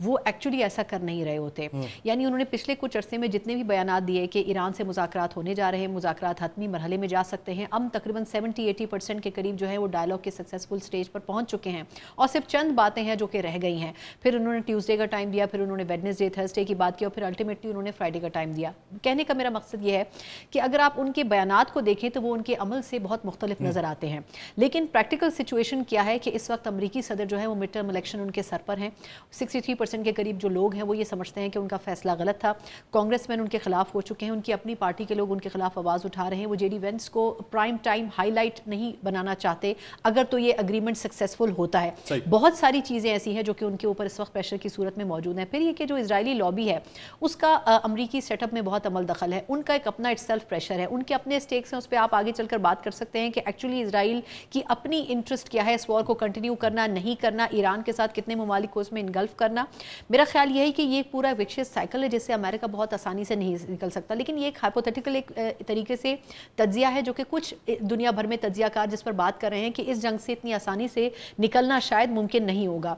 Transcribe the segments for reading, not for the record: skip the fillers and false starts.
وہ ایکچولی ایسا کر نہیں رہے ہوتے. یعنی انہوں نے پچھلے کچھ عرصے میں جتنے بھی بیانات دیے کہ ایران سے مذاکرات ہونے جا رہے ہیں, مذاکرات حتمی مرحلے میں جا سکتے ہیں, اب تقریباً 70-80% کے قریب جو ہے وہ ڈائلاگ کے سکسیسفل سٹیج پر پہنچ چکے ہیں, اور صرف چند باتیں ہیں جو کہ رہ گئی ہیں. پھر انہوں نے ٹیوزڈے کا ٹائم دیا, پھر انہوں نے ویڈنسڈے تھرسڈے کی بات کی, اور پھر الٹیمیٹلی انہوں نے فرائیڈے کا ٹائم دیا. کہنے کا میرا مقصد یہ ہے کہ اگر آپ ان کے بیانات کو دیکھیں تو وہ ان کے عمل سے بہت مختلف نظر آتے ہیں, لیکن پریکٹیکل سچویشن کیا ہے کہ اس وقت امریکی صدر جو ہے وہ مڈ ٹرم الیکشن ان کے سر پر ہیں. 63% کے قریب جو لوگ ہیں وہ یہ سمجھتے ہیں کہ ان کا فیصلہ غلط تھا. کانگریس مین ان کے خلاف ہو چکے ہیں, ان کی اپنی پارٹی کے لوگ ان کے خلاف آواز اٹھا رہے ہیں. وہ جے ڈی وینس کو پرائم ٹائم ہائی لائٹ نہیں بنانا چاہتے اگر تو یہ اگریمنٹ سکسیسفل ہوتا ہے. بہت ساری چیزیں ایسی ہیں جو کہ ان کے اوپر اس وقت پریشر کی صورت میں موجود ہیں. پھر یہ کہ جو اسرائیلی لابی ہے اس کا امریکی سیٹ اپ میں بہت عمل دخل ہے, ان کا ایک اپنا اٹ سیلف پریشر ہے, ان کے اپنے اسٹیکس ہیں, اس پہ آپ آگے چل کر بات کر سکتے ہیں کہ ایکچولی اسرائیل کی اپنی انٹرسٹ کیا ہے, اس وار کو کنٹینیو کرنا نہیں کرنا, ایران کے ساتھ کتنے ممالک کو اس میں انگلف کرنا. میرا خیال یہ ہے کہ یہ پورا وکشیس سائیکل ہے جس سے امریکہ بہت آسانی سے نہیں نکل سکتا. لیکن یہ ایک ہائپوتھیٹیکل ایک طریقے سے تجزیہ ہے جو کہ کچھ دنیا بھر میں تجزیہ کار جس پر بات کر رہے ہیں کہ اس جنگ سے اتنی آسانی سے نکلنا شاید ممکن نہیں ہوگا.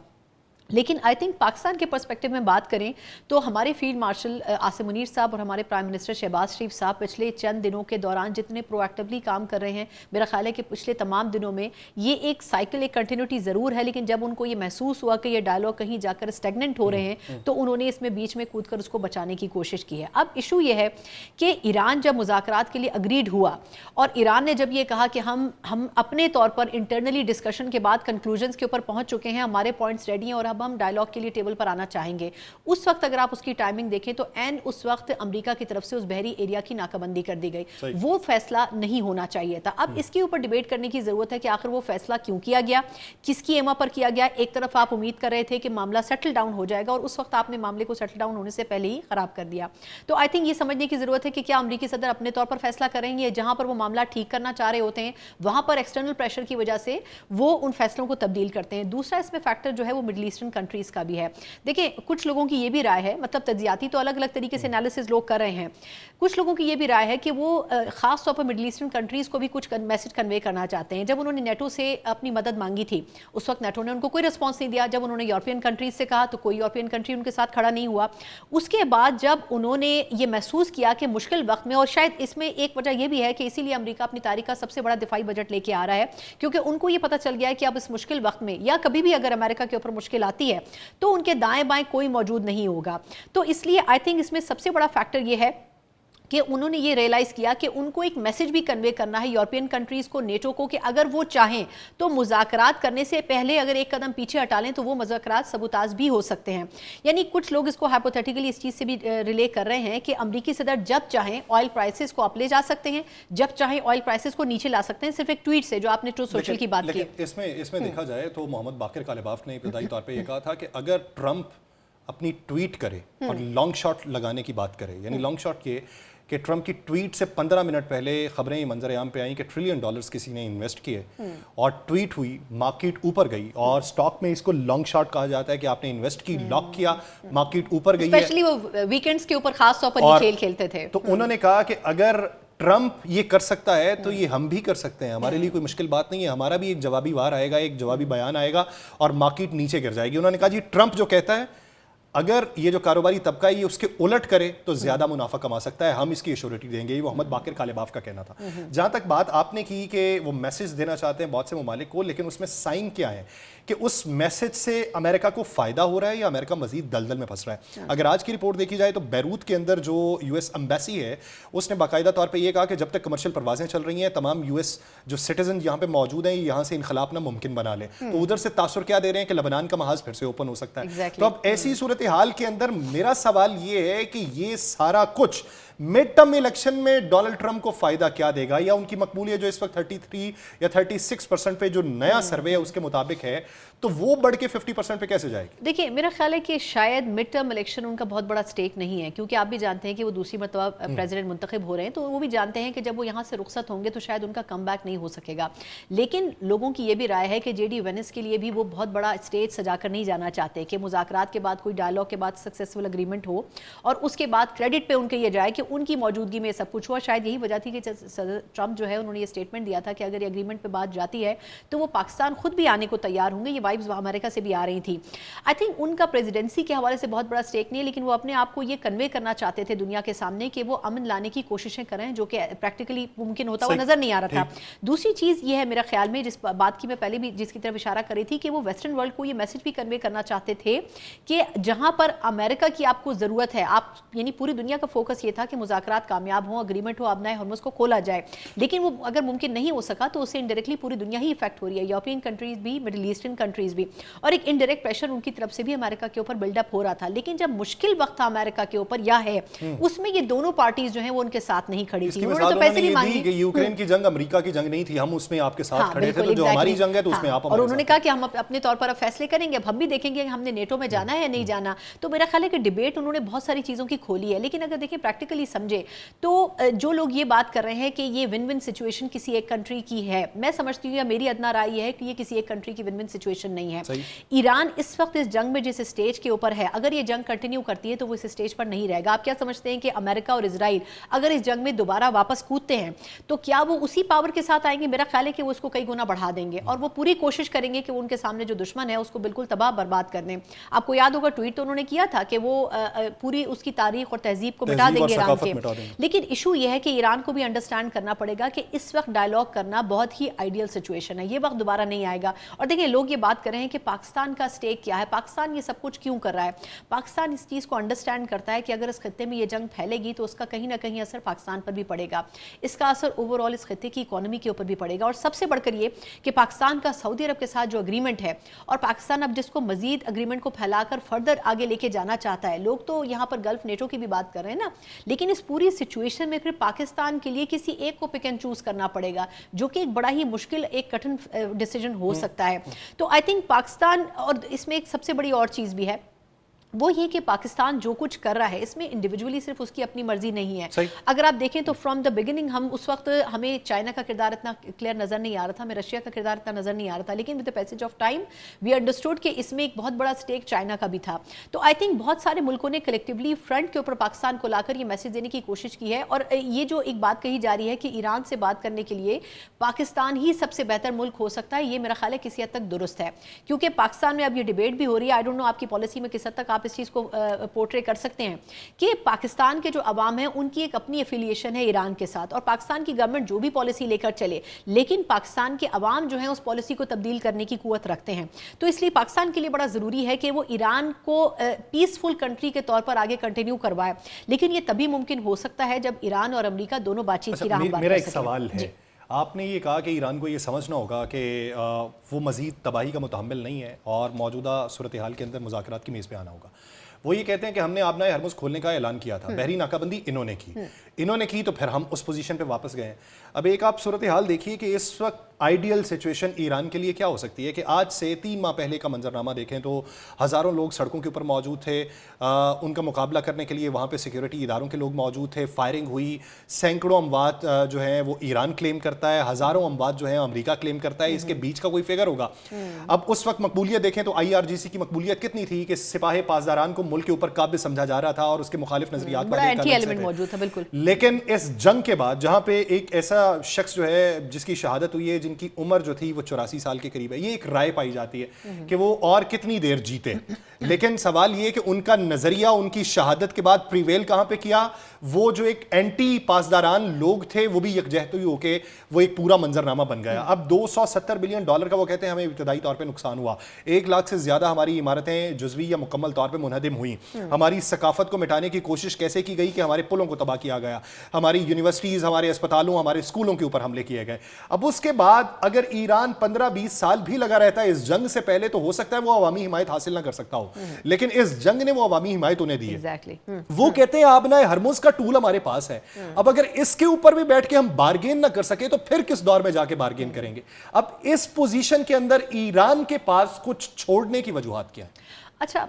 لیکن آئی تھنک پاکستان کے پرسپیکٹو میں بات کریں تو ہمارے فیلڈ مارشل عاصم منیر صاحب اور ہمارے پرائم منسٹر شہباز شریف صاحب پچھلے چند دنوں کے دوران جتنے پرو ایکٹیولی کام کر رہے ہیں, میرا خیال ہے کہ پچھلے تمام دنوں میں یہ ایک سائیکل, ایک کنٹینیوٹی ضرور ہے, لیکن جب ان کو یہ محسوس ہوا کہ یہ ڈائلاگ کہیں جا کر اسٹیگننٹ ہو رہے ہیں تو انہوں نے اس میں بیچ میں کود کر اس کو بچانے کی کوشش کی ہے. اب ایشو یہ ہے کہ ایران جب مذاکرات کے لیے اگریڈ ہوا اور ایران نے جب یہ کہا کہ ہم اپنے طور پر انٹرنلی ڈسکشن کے بعد کنکلوژنس کے اوپر پہنچ چکے ہیں, ہمارے پوائنٹس ریڈی ہیں اور اب ہم ڈائلاگ کے لیے ٹیبل پر آنا چاہیں گے, اس وقت اگر آپ اس کی ٹائمنگ دیکھیں تو اس وقت امریکہ کی طرف سے اس بحری ایریا کی ناکہ بندی کر دی گئی. وہ فیصلہ نہیں ہونا چاہیے تھا. اب اس کے اوپر ڈیبیٹ کرنے کی ضرورت ہے کہ آخر وہ فیصلہ کیوں کیا گیا, کس کی ایما پر کیا گیا. ایک طرف آپ امید کر رہے تھے کہ معاملہ سیٹل ڈاؤن ہو جائے گا اور اس وقت آپ نے معاملے کو سیٹل ڈاؤن ہونے سے پہلے ہی خراب کر دیا. تو آئی تھنک یہ سمجھنے کی ضرورت ہے کہ کیا امریکی صدر اپنے طور پر فیصلہ کریں گے, جہاں پر وہ معاملہ ٹھیک کرنا چاہ رہے ہوتے ہیں وہاں پر ایکسٹرنل پریشر کی وجہ سے وہ ان فیصلوں کو تبدیل کرتے ہیں. دوسرا اس میں فیکٹر جو ہے وہ مڈل ایسٹرن کنٹریز کا بھی ہے. دیکھیں کچھ لوگوں کی یہ بھی رائے ہے, مطلب تجزیاتی تو الگ الگ طریقے سے انالیسز لوگ کر رہے ہیں, کچھ لوگوں کی یہ بھی رائے ہے کہ وہ خاص طور پر مڈل ایسٹرن کنٹریز کو بھی کچھ میسج کنوے کرنا چاہتے ہیں. جب انہوں نے نیٹو سے اپنی مدد مانگی تھی اس وقت نیٹو نے ان کو کوئی رسپانس نہیں دیا. جب انہوں نے یورپین کنٹریز سے کہا تو کوئی یورپین کنٹری ان کے ساتھ کھڑا نہیں ہوا. اس کے بعد جب انہوں نے یہ محسوس کیا کہ مشکل وقت میں, اور شاید اس میں ایک وجہ یہ بھی ہے کہ اسی لیے امریکہ اپنی تاریخ کا سب سے بڑا دفاعی بجٹ لے کے آ رہا ہے, کیونکہ ان کو یہ پتہ چل گیا ہے کہ اب اس مشکل وقت میں یا کبھی بھی اگر امریکہ کے اوپر مشکل آتی ہے تو ان کے دائیں بائیں کوئی موجود نہیں ہوگا. تو اس لیے آئی تھنک اس میں سب سے بڑا فیکٹر یہ ہے کہ انہوں نے یہ ریئلائز کیا کہ ان کو ایک میسج بھی کنوے کرنا ہے یورپین کنٹریز کو, نیٹو کو, کہ اگر وہ چاہیں تو مذاکرات کرنے سے پہلے اگر ایک قدم پیچھے ہٹا لیں تو وہ مذاکرات سبوتاژ بھی ہو سکتے ہیں. یعنی کچھ لوگ اس کو ہائپوتھیٹیکلی اس چیز سے بھی ریلے کر رہے ہیں کہ امریکی صدر جب چاہیں آئل پرائسز کو اپ لے جا سکتے ہیں, جب چاہیں آئل پرائسز کو نیچے لا سکتے ہیں, صرف ایک ٹویٹ سے, جو آپ نے ٹروتھ سوشل کی بات کی. اس میں دیکھا جائے تو محمد باقر کالباف نے ابتدائی طور پہ یہ کہا تھا کہ اگر ٹرمپ اپنی ٹویٹ کرے اور لانگ شاٹ لگانے کی بات کرے, یعنی لانگ شاٹ یہ کہ ٹرمپ کی ٹویٹ سے 15 منٹ پہلے خبریں یہ منظر عام پہ آئیں کہ $1 ٹریلین کسی نے انویسٹ کیے اور ٹویٹ ہوئی, مارکیٹ اوپر گئی, اور سٹاک میں اس کو لانگ شاٹ کہا جاتا ہے کہ آپ نے انویسٹ کی, لاک کیا, مارکیٹ اوپر گئی ہے. اسپیشلی وہ ویکنڈز کے اوپر خاص طور پر یہ کھیل کھیلتے تھے. تو انہوں نے کہا کہ اگر ٹرمپ یہ کر سکتا ہے تو یہ ہم بھی کر سکتے ہیں, ہمارے لیے کوئی مشکل بات نہیں ہے, ہمارا بھی ایک جوابی وار آئے گا, ایک جوابی بیان آئے گا اور مارکیٹ نیچے گر جائے گی. انہوں نے کہا جی ٹرمپ جو کہتا ہے اگر یہ جو کاروباری طبقہ ہے یہ اس کے الٹ کرے تو زیادہ منافع کما سکتا ہے, ہم اس کی ایشورٹی دیں گے. یہ محمد باقر کالباف کا کہنا تھا. جہاں تک بات آپ نے کی کہ وہ میسج دینا چاہتے ہیں بہت سے ممالک کو, لیکن اس میں سائن کیا ہے کہ اس میسج سے امریکہ کو فائدہ ہو رہا ہے یا امریکہ مزید دلدل میں پھنس رہا ہے. اگر آج کی رپورٹ دیکھی جائے تو بیروت کے اندر جو یو ایس ایمبیسی ہے اس نے باقاعدہ طور پہ یہ کہا کہ جب تک کمرشل پروازیں چل رہی ہیں تمام یو ایس جو سٹیزن یہاں پہ موجود ہیں یہاں سے انخلاء نہ ممکن بنا لیں. تو ادھر سے تاثر کیا دے رہے ہیں کہ لبنان کا محاذ پھر سے اوپن ہو سکتا ہے. تو اب ایسی صورتحال کے اندر میرا سوال یہ ہے کہ یہ سارا کچھ مڈ ٹرم الیکشن میں ڈونلڈ ٹرمپ کو فائدہ کیا دے گا, یا ان کی مقبولیت جو اس وقت 33 یا 36% پہ جو نیا سروے ہے اس کے مطابق ہے تو وہ بڑھ کے 50% پہ کیسے جائے گی؟ دیکھیں میرا خیال ہے کہ شاید مڈ ٹرم الیکشن ان کا بہت بڑا سٹیک نہیں ہے, کیونکہ آپ بھی جانتے ہیں کہ وہ دوسری مرتبہ پریزیڈنٹ منتخب ہو رہے ہیں, تو وہ بھی جانتے ہیں کہ جب وہ یہاں سے رخصت ہوں گے تو شاید ان کا کم بیک نہیں ہو سکے گا. لیکن لوگوں کی یہ بھی رائے ہے کہ جے ڈی وینس کے لیے بھی وہ بہت بڑا اسٹیج سجا کر نہیں جانا چاہتے کہ مذاکرات کے بعد کوئی ڈائلاگ کے بعد سکسیسفل اگریمنٹ ہو اور اس کے بعد کریڈٹ پہ ان کے یہ جائے کہ ان کی موجودگی میں سب کچھ ہوا. شاید یہی وجہ تھی کہ صدر ٹرمپ جو ہے انہوں نے یہ اسٹیٹمنٹ دیا تھا کہ اگر یہ اگریمنٹ پہ بات جاتی ہے تو وہ پاکستان خود بھی آنے کو تیار ہوں گے. یہ وائبز امریکہ سے بھی آ رہی تھی. آئی تھنک ان کا پریزیڈنسی کے حوالے سے بہت بڑا اسٹیک نہیں ہے, لیکن وہ اپنے آپ کو یہ کنوے کرنا چاہتے تھے دنیا کے سامنے کہ وہ امن لانے کی کوششیں کریں, جو کہ پریکٹیکلی ممکن ہوتا ہوا نظر نہیں آ رہا تھا. دوسری چیز یہ ہے میرا خیال میں, جس بات کی میں پہلے بھی جس کی طرف اشارہ کری تھی, کہ وہ ویسٹرن ورلڈ کو یہ میسج بھی کنوے کرنا چاہتے تھے کہ جہاں پر امریکہ کی آپ کو ضرورت ہے, آپ یعنی پوری دنیا کا فوکس یہ تھا کہ مذاکرات کامیاب ہوں, اگریمنٹ ہو, آبنائے ہرمز کو کھولا جائے, لیکن وہ اگر ممکن نہیں ہو سکا تو اس سے انڈائریکٹلی پوری دنیا ہی افیکٹ ہو رہی ہے, یورپین کنٹریز بھی, مڈل ایسٹرن کنٹریز بھی, اور ایک انڈائریکٹ پریشر ان کی طرف سے بھی امریکہ کے اوپر بلڈ اپ ہو رہا تھا. لیکن جب مشکل وقت تھا امریکہ کے اوپر یا ہے, اس میں یہ دونوں پارٹیز جو ہیں وہ ان کے ساتھ نہیں کھڑی تھی. انہوں نے تو پیسے بھی مانگی کہ یوکرین کی جنگ امریکہ کی جنگ نہیں تھی, ہم اس میں آپ کے ساتھ کھڑے تھے, تو جو ہماری جنگ ہے تو اس میں آپ, اور انہوں نے کہا کہ ہم اپنے طور پر اب فیصلے کریں گے, اب ہم بھی دیکھیں گے کہ ہم نے نیٹو میں جانا ہے یا نہیں جانا. تو میرا خیال ہے کہ ڈیبیٹ انہوں نے بہت ساری چیزوں کی کھولی ہے, لیکن اگر دیکھیں پریکٹیکلی سمجھے تو جو لوگ یہ بات کر رہے ہیں کہ یہ ون ون سچویشن کسی ایک کنٹری کی ہے, میں سمجھتی ہوں, یا میری ادنا رائے یہ ہے کہ یہ کسی ایک کنٹری کی ون ون سچویشن نہیں ہے. ایران اس وقت اس جنگ میں جس اسٹیج کے اوپر ہے, اگر یہ جنگ کنٹینیو کرتی ہے تو وہ اس اسٹیج پر نہیں رہے گا. آپ کیا سمجھتے ہیں کہ امریکہ اور اسرائیل اگر اس جنگ میں دوبارہ واپس کودتے ہیں تو کیا وہ اسی پاور کے ساتھ آئیں گے؟ میرا خیال ہے کہ وہ اس کو کئی گنا بڑھا دیں گے, اور وہ پوری کوشش کریں گے کہ وہ ان کے سامنے جو دشمن ہے اس کو بالکل تباہ برباد کر دیں. آپ کو یاد ہوگا ٹویٹ تو انہوں نے کیا تھا کہ وہ پوری اس کی تاریخ اور تہذیب کو مٹا دیں گے ایران کے. لیکن ایشو یہ ہے کہ ایران کو بھی انڈرسٹینڈ کرنا پڑے گا کہ اس وقت ڈائیلاگ کرنا بہت ہی آئیڈیل سچویشن ہے, یہ وقت دوبارہ نہیں آئے گا. اور دیکھیں لوگ یہ بات کر رہے ہیں کہ پاکستان کا اسٹیک کیا ہے, پاکستان یہ سب کچھ کیوں کر رہا ہے. پاکستان اس چیز کو انڈرسٹینڈ کرتا ہے کہ اگر اس خطے میں یہ جنگ پھیلے گی تو اس کا کہیں نہ کہیں اثر پاکستان پر بھی پڑے گا, اس کا اثر اوور آل اس خطے کی اکانومی کے اوپر بھی پڑے گا. اور سب سے بڑھ کر یہ کہ پاکستان کا سعودی عرب کے ساتھ جو اگریمنٹ ہے, اور پاکستان اب جس کو مزید اگریمنٹ کو پھیلا کر فردر آگے لے کے جانا چاہتا ہے. لوگ تو یہاں پر گلف نیٹو کی بھی بات کر رہے ہیں نا, لیکن اس پوری سچویشن میں پھر پاکستان کے لیے کسی ایک کو پک اینڈ چوز کرنا پڑے گا, جو کہ ایک بڑا ہی مشکل ایک کٹھن ڈیسیجن ہو سکتا ہے. تو آئی تھنک پاکستان, اور اس میں ایک سب سے بڑی اور چیز بھی ہے, وہ یہ کہ پاکستان جو کچھ کر رہا ہے اس میں انڈیویجولی صرف اس کی اپنی مرضی نہیں ہے. اگر آپ دیکھیں تو فرام دا بگننگ ہم اس وقت ہمیں چائنا کا کردار اتنا کلیئر نظر نہیں آ رہا تھا, ہمیں رشیا کا کردار اتنا نظر نہیں آ رہا تھا, لیکن with the passage of time we understood کہ اس میں ایک بہت بڑا اسٹیک چائنا کا بھی تھا. تو آئی تھنک بہت سارے ملکوں نے کلیکٹیولی فرنٹ کے اوپر پاکستان کو لا کر یہ میسج دینے کی کوشش کی ہے. اور یہ جو ایک بات کہی جا رہی ہے کہ ایران سے بات کرنے کے لیے پاکستان ہی سب سے بہتر ملک ہو سکتا ہے, یہ میرا خیال ہے کسی حد تک درست ہے, کیونکہ پاکستان میں اب یہ ڈیبیٹ بھی ہو رہی ہے. آئی ڈونٹ نو آپ کی پالیسی میں کس حد تک آپ اس چیز کو پورٹرے کر سکتے ہیں کہ پاکستان کے جو عوام ہیں ان کی ایک اپنی افیلیشن ہے ایران کے ساتھ, اور پاکستان کی گورنمنٹ جو بھی پالیسی لے کر چلے, لیکن پاکستان کے عوام جو ہیں اس پالیسی کو تبدیل کرنے کی قوت رکھتے ہیں. تو اس لیے پاکستان کے لیے بڑا ضروری ہے کہ وہ ایران کو پیسفل کنٹری کے طور پر آگے کنٹینیو کروائے, لیکن یہ تبھی ممکن ہو سکتا ہے جب ایران اور امریکہ دونوں بات چیت کی راہ ہموار کر سکیں. میرا ایک سوال ہے, آپ نے یہ کہا کہ ایران کو یہ سمجھنا ہوگا کہ وہ مزید تباہی کا متحمل نہیں ہے اور موجودہ صورتحال کے اندر مذاکرات کی میز پہ آنا ہوگا. وہ یہ کہتے ہیں کہ ہم نے آبنائے ہرمز کھولنے کا اعلان کیا تھا, بحری ناکہ بندی انہوں نے کی تو پھر ہم اس پوزیشن پہ واپس گئے ہیں. اب ایک آپ صورتحال دیکھیے کہ اس وقت آئیڈیل سچویشن ایران کے لیے کیا ہو سکتی ہے کہ آج سے 3 ماہ پہلے کا منظرنامہ دیکھیں تو ہزاروں لوگ سڑکوں کے اوپر موجود تھے, ان کا مقابلہ کرنے کے لیے وہاں پہ سیکیورٹی اداروں کے لوگ موجود تھے, فائرنگ ہوئی, سینکڑوں اموات جو ہیں وہ ایران کلیم کرتا ہے, ہزاروں اموات جو ہیں امریکہ کلیم کرتا ہے. اس کے بیچ کا کوئی فگر ہوگا. اب اس وقت مقبولیت دیکھیں تو IRGC کی مقبولیت کتنی تھی کہ سپاہ پاسداران کو ملک کے اوپر قابض سمجھا جا رہا تھا اور اس کے مخالف نظریات پر, لیکن اس جنگ کے بعد جہاں پہ ایک ایسا شخص جو ہے جس کی شہادت ہوئی ہے, جن کی عمر جو تھی وہ 84 سال کے قریب ہے, یہ ایک رائے پائی جاتی ہے کہ وہ اور کتنی دیر جیتے, لیکن سوال یہ کہ ان کا نظریہ ان کی شہادت کے بعد پریویل کہاں پہ کیا. وہ جو ایک اینٹی پاسداران لوگ تھے وہ بھی یکجہتی ہو کے وہ ایک پورا منظرنامہ بن گیا. اب $270 بلین کا وہ کہتے ہیں ہمیں ابتدائی طور پہ نقصان ہوا, 1 لاکھ سے زیادہ ہماری عمارتیں جزوی یا مکمل طور پہ منہدم ہوئیں, ہماری ثقافت کو مٹانے کی کوشش کیسے کی گئی کہ ہمارے پلوں کو تباہ کیا گیا, ہماری یونیورسٹیز, ہمارے اسپتالوں, ہمارے اسکولوں کے اوپر حملے کیے گئے. اب اس کے بعد اگر ایران 15-20 سال بھی لگا رہتا ہے اس جنگ سے پہلے تو ہو سکتا ہے وہ عوامی حمایت حاصل نہ کر سکتا ہو, لیکن اس جنگ نے وہ عوامی حمایت انہیں دی ہے. وہ کہتے ہیں آبنائے ہرمز کا ٹول ہمارے پاس ہے, اب اگر اس کے اوپر بھی بیٹھ کے ہم بارگین نہ کر سکے تو پھر کس دور میں جا کے بارگین کریں گے. اب اس پوزیشن کے اندر ایران کے پاس کچھ چھوڑنے کی وجوہات کیا ہیں؟ اچھا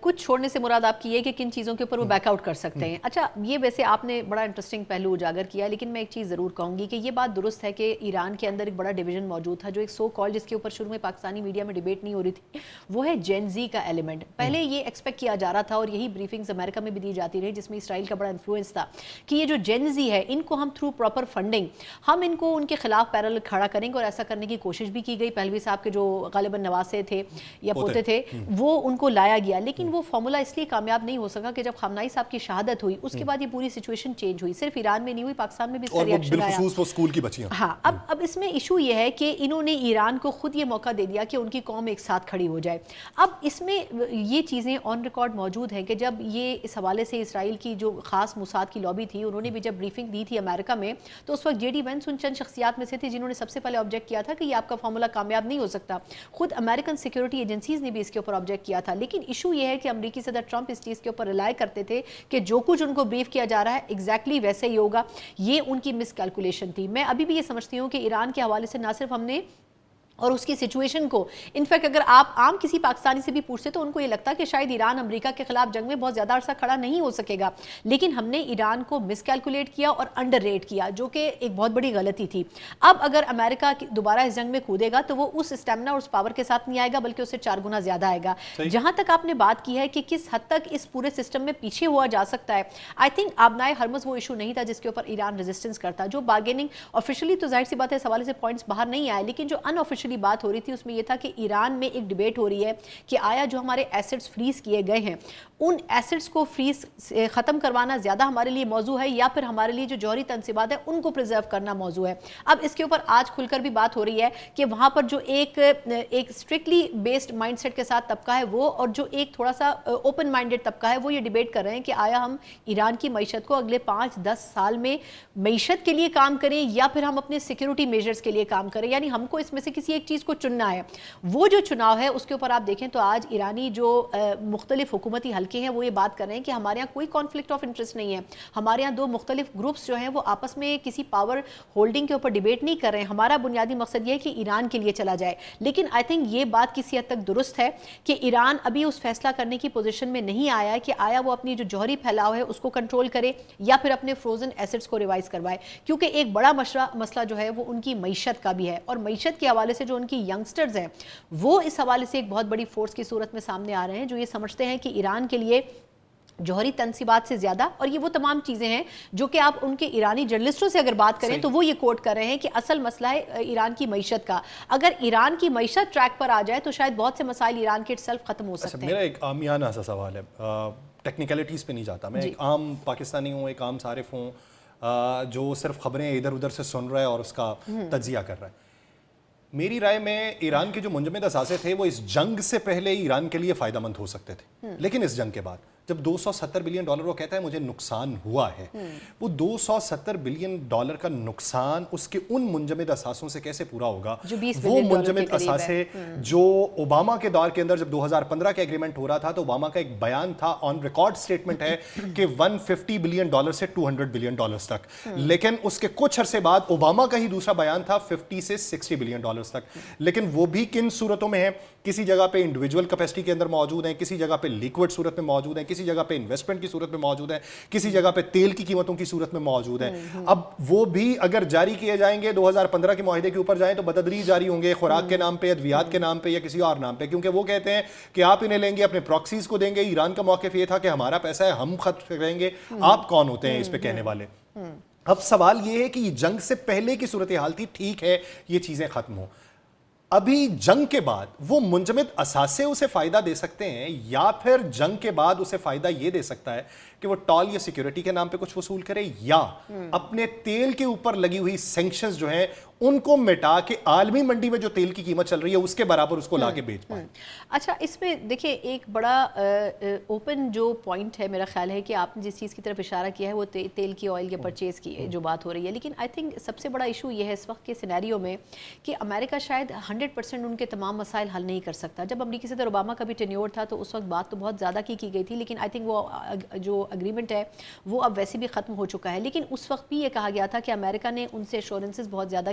کچھ چھوڑنے سے مراد آپ کی یہ کہ کن چیزوں کے اوپر وہ بیک آؤٹ کر سکتے ہیں. اچھا یہ ویسے آپ نے بڑا انٹرسٹنگ پہلو اجاگر کیا, لیکن میں ایک چیز ضرور کہوں گی کہ یہ بات درست ہے کہ ایران کے اندر ایک بڑا ڈویژن موجود تھا, جو ایک سو کال جس کے اوپر شروع میں پاکستانی میڈیا میں ڈیبیٹ نہیں ہو رہی تھی, وہ ہے جین زی کا ایلیمنٹ. پہلے یہ ایکسپیکٹ کیا جا رہا تھا اور یہی بریفنگز امریکہ میں بھی دی جاتی رہی جس میں اسرائیل کا بڑا انفلوئنس تھا کہ یہ جو جین زی ہے ان کو ہم تھرو پراپر فنڈنگ ہم ان کو ان کے خلاف پیرل کھڑا کریں گے, اور ایسا کرنے کی کوشش بھی کی گئی. پہلوی صاحب کے جو غالباً نواسے تھے یا پوتے تھے وہ ان کو لایا گیا, لیکن وہ فارمولا اس لیے کامیاب نہیں ہو سکا کہ جب خامنائی صاحب کی شہادت ہوئی اس کے بعد یہ پوری سچویشن چینج ہوئی. صرف ایران میں نہیں ہوئی, پاکستان میں بھی اس کا ریاکشن آیا, بالخصوص وہ اسکول کی بچیاں. ہاں اب اس میں ایشو یہ ہے کہ انہوں نے ایران کو خود یہ موقع دے دیا کہ ان کی قوم ایک ساتھ کھڑی ہو جائے. اب اس میں یہ چیزیں آن ریکارڈ موجود ہیں کہ جب یہ اس حوالے سے اسرائیل کی جو خاص موساد کی لابی تھی انہوں نے بھی جب بریفنگ دی تھی امریکہ میں, تو اس وقت جے ڈی وینس ان چند شخصیات میں سے تھے جنہوں نے سب سے پہلے آبجیکٹ کیا تھا کہ یہ آپ کا فارمولا کامیاب نہیں ہو سکتا. خود امریکن سیکورٹی ایجنسیز نے بھی اس کے اوپر آبجیکٹ کیا تھا. لیکن ایشو یہ ہے کہ امریکی صدر ٹرمپ اس چیز کے اوپر ریلائی کرتے تھے کہ جو کچھ ان کو بریف کیا جا رہا ہے ایگزیکٹلی ویسے ہی ہوگا. یہ ان کی مس کیلکولیشن تھی. میں ابھی بھی یہ سمجھتی ہوں کہ ایران کے حوالے سے نہ صرف ہم نے اور اس کی سچویشن کو, انفیکٹ اگر آپ عام کسی پاکستانی سے بھی پوچھتے تو ان کو یہ لگتا کہ شاید ایران امریکہ کے خلاف جنگ میں بہت زیادہ عرصہ کھڑا نہیں ہو سکے گا, لیکن ہم نے ایران کو مس کیلکولیٹ کیا اور انڈر ریٹ کیا, جو کہ ایک بہت بڑی غلطی تھی. اب اگر امریکہ دوبارہ اس جنگ میں کودے گا تو وہ اس اسٹیمنا اور اس پاور کے ساتھ نہیں آئے گا, بلکہ اس سے 4 گنا زیادہ آئے گا. جہاں تک آپ نے بات کی ہے کہ کس حد تک اس پورے سسٹم میں پیچھے ہوا جا سکتا ہے, آئی تھنک آبنائے ہرمز وہ ایشو نہیں تھا جس کے اوپر ایران ریزسٹنس کرتا. جو بارگیننگ آفیشلی تو ظاہر سی بات ہے اس حوالے سے پوائنٹس باہر نہیں آئے, لیکن جو ان آفیشلی بات ہو رہی تھی اس میں یہ تھا کہ ایران میں ایک ڈیبیٹ ہو رہی ہے کہ آیا جو ہمارے ایسٹس فریز کیے گئے ہیں ان ایسٹس کو فریز ختم کروانا زیادہ ہمارے لیے موضوع ہے, یا پھر ہمارے لیے جو جوہری تنصیبات ہیں ان کو پریزرو کرنا موضوع ہے. اب اس کے اوپر آج کھل کر بھی بات ہو رہی ہے کہ وہاں پر جو ایک اسٹرکٹلی بیسڈ مائنڈ سیٹ کے ساتھ طبقہ ہے وہ, اور جو ایک تھوڑا سا اوپن مائنڈیڈ طبقہ ہے, وہ یہ ڈیبیٹ کر رہے ہیں کہ آیا ہم ایران کی معیشت کو اگلے 5-10 سال میں معیشت کے لیے کام کریں یا پھر ہم اپنے سیکیورٹی میجرز کے لیے کام کریں. یعنی ہم کو اس میں سے کسی ایک چیز کو چننا ہے. وہ جو چناؤ ہے اس کے اوپر آپ دیکھیں تو آج ایرانی جو مختلف حکومتی حلقے ہیں وہ یہ بات کر رہے ہیں کہ ہمارے یہاں کوئی کانفلکٹ آف انٹرسٹ نہیں ہے, ہمارے یہاں 2 مختلف گروپس جو ہیں وہ آپس میں کسی پاور ہولڈنگ کے اوپر ڈیبیٹ نہیں کر رہے ہیں. ہمارا بنیادی مقصد یہ ہے کہ ایران کے لیے چلا جائے. لیکن آئی تھنک یہ بات کسی حد تک درست ہے کہ ایران ابھی اس فیصلہ کرنے کی پوزیشن میں نہیں آیا ہے کہ آیا وہ اپنی جو جوہری پھیلاؤ ہے اس کو کنٹرول کرے یا پھر اپنے فروزن ایسٹس کو ریوائز کروائے, کیونکہ ایک بڑا مسئلہ جو ہے وہ ان کی معیشت کا بھی ہے, اور معیشت کے حوالے سے جو ان کی ینگسٹرز ہیں وہ اس حوالے سے ایک بہت بڑی فورس کی صورت میں سامنے آ رہے ہیں, جو یہ سمجھتے ہیں کہ ایران کے لیے جوہری تنصیبات سے زیادہ, اور یہ وہ تمام چیزیں ہیں جو کہ آپ ان کے ایرانی جرنلسٹوں سے اگر بات کریں تو وہ یہ کوٹ کر رہے ہیں کہ اصل مسئلہ ہے ایران کی معیشت کا. اگر ایران کی معیشت ٹریک پر آ جائے تو شاید بہت سے مسائل ایران کے سیلف ختم ہو سکتے ہیں. میرا ایک عامیانہ سا سوال ہے, ٹیکنیکلٹیز پہ نہیں جاتا, میں ایک عام پاکستانی ہوں, ایک عام صارف ہوں جو صرف خبریں ادھر ادھر سے سن رہا ہے اور اس کا تجزیہ کر رہا ہے. میری رائے میں ایران کے جو منجمد اثاثے تھے وہ اس جنگ سے پہلے ایران کے لیے فائدہ مند ہو سکتے تھے, لیکن اس جنگ کے بعد جب $270 بلین وہ کہتا ہے مجھے نقصان ہوا ہے, وہ $270 بلین کا نقصان اس کے ان منجمد اثاثوں سے کیسے پورا ہوگا؟ وہ منجمد اثاثے جو اوباما کے دور کے اندر جب 2015 کے ایگریمنٹ ہو رہا تھا تو اوباما کا ایک بیان تھا, آن ریکارڈ سٹیٹمنٹ ہے کہ $150 بلین سے $200 بلین تک, لیکن اس کے کچھ عرصے بعد اوباما کا ہی دوسرا بیان تھا 50 سے $60 بلین تک. لیکن وہ بھی کن صورتوں میں ہے؟ کسی جگہ پہ انڈیویجول کیپیسٹی کے اندر موجود ہیں, کسی جگہ پہ لیکوڈ صورت میں موجود ہیں, کسی جگہ پہ انویسٹمنٹ کی صورت میں موجود ہیں, کسی جگہ پہ تیل کی قیمتوں کی صورت میں موجود ہیں. اب وہ بھی اگر جاری کیے جائیں گے 2015 کے معاہدے کے اوپر جائیں تو بتدریج جاری ہوں گے, خوراک کے نام پہ, ادویات کے نام پہ یا کسی اور نام پہ, کیونکہ وہ کہتے ہیں کہ آپ انہیں لیں گے اپنے پراکسیز کو دیں گے. ایران کا موقف یہ تھا کہ ہمارا پیسہ ہے, ہم خرچ کریں گے, آپ کون ہوتے ہیں اس پہ کہنے والے. اب سوال یہ ہے کہ یہ جنگ سے پہلے کی صورتحال تھی, ٹھیک ہے یہ چیزیں ختم ہوں, ابھی جنگ کے بعد وہ منجمد اثاثے اسے فائدہ دے سکتے ہیں یا پھر جنگ کے بعد اسے فائدہ یہ دے سکتا ہے کہ وہ ٹال یا سیکیورٹی کے نام پہ کچھ وصول کرے یا اپنے تیل کے اوپر لگی ہوئی سینکشنز جو ہیں ان کو مٹا کے عالمی منڈی میں جو تیل کی قیمت چل رہی ہے اس کے برابر اس کو لا کے بیچ پائیں. اچھا اس میں دیکھیں ایک بڑا اوپن جو پوائنٹ ہے میرا خیال ہے کہ آپ نے جس چیز کی طرف اشارہ کیا ہے وہ تیل کی آئل کے پرچیز کی جو بات ہو رہی ہے, لیکن آئی تھنک سب سے بڑا ایشو یہ ہے اس وقت کے سینیریو میں کہ امریکہ شاید 100% ان کے تمام مسائل حل نہیں کر سکتا. جب امریکی صدر اوباما کا بھی ٹینیور تھا تو اس وقت بات تو بہت زیادہ کی گئی تھی, لیکن آئی تھنک وہ جو اگریمنٹ ہے وہ اب ویسے بھی ختم ہو چکا ہے. لیکن اس وقت بھی یہ کہا گیا تھا کہ امریکہ نے ان سے ایشورنسز بہت زیادہ